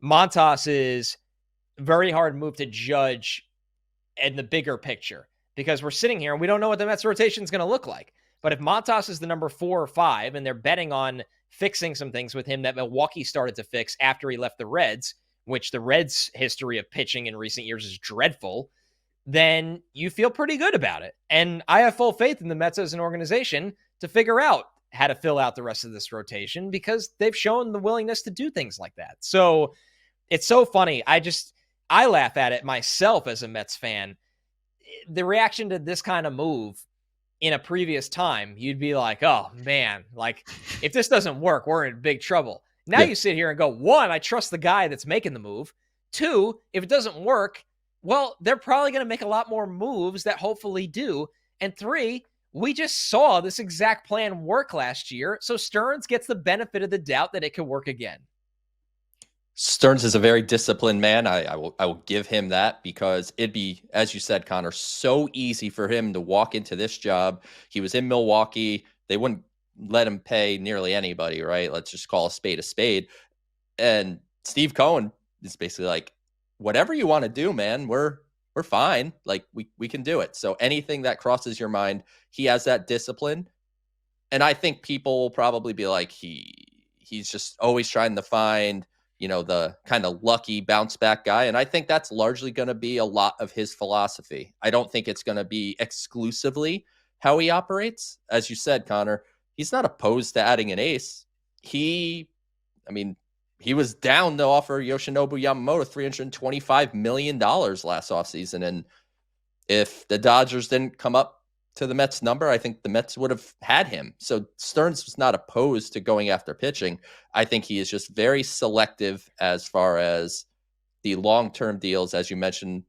Montas is very hard move to judge in the bigger picture because we're sitting here and we don't know what the Mets rotation is going to look like. But if Montas is the number 4 or 5 and they're betting on fixing some things with him that Milwaukee started to fix after he left the Reds, which the Reds' history of pitching in recent years is dreadful, then you feel pretty good about it. And I have full faith in the Mets as an organization to figure out how to fill out the rest of this rotation because they've shown the willingness to do things like that. So it's so funny. I laugh at it myself as a Mets fan. The reaction to this kind of move in a previous time, you'd be like, oh man, like if this doesn't work, we're in big trouble. Now Yeah. you sit here and go, one, I trust the guy that's making the move. Two, if it doesn't work, well, they're probably going to make a lot more moves that hopefully do. And three, we just saw this exact plan work last year. So Stearns gets the benefit of the doubt that it could work again. Stearns is a very disciplined man. I will give him that because it'd be, as you said, Connor, so easy for him to walk into this job. He was in Milwaukee. They wouldn't let him pay nearly anybody, right? Let's just call a spade a spade. And Steve Cohen is basically like, whatever you want to do, man, we're fine. Like we can do it. So anything that crosses your mind, he has that discipline. And I think people will probably be like, he's just always trying to find, the kind of lucky bounce back guy. And I think that's largely going to be a lot of his philosophy. I don't think it's going to be exclusively how he operates. As you said, Connor, he's not opposed to adding an ace. He was down to offer Yoshinobu Yamamoto $325 million last offseason. And if the Dodgers didn't come up to the Mets number, I think the Mets would have had him. So Stearns was not opposed to going after pitching. I think he is just very selective as far as the long-term deals. As you mentioned,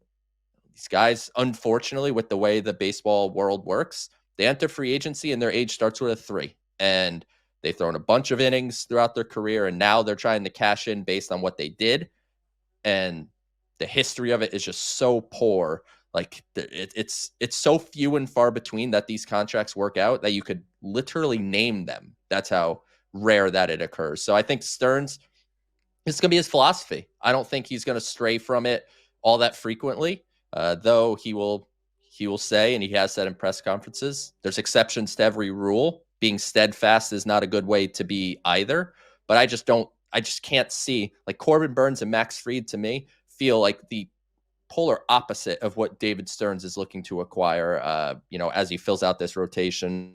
these guys, unfortunately, with the way the baseball world works, they enter free agency and their age starts with a 3. And they've thrown a bunch of innings throughout their career, and now they're trying to cash in based on what they did. And the history of it is just so poor. Like it's so few and far between that these contracts work out that you could literally name them. That's how rare that it occurs. So I think Stearns, it's going to be his philosophy. I don't think he's going to stray from it all that frequently, though he will say, and he has said in press conferences, there's exceptions to every rule. Being steadfast is not a good way to be either. But I just can't see, like Corbin Burns and Max Fried to me feel like the polar opposite of what David Stearns is looking to acquire, as he fills out this rotation.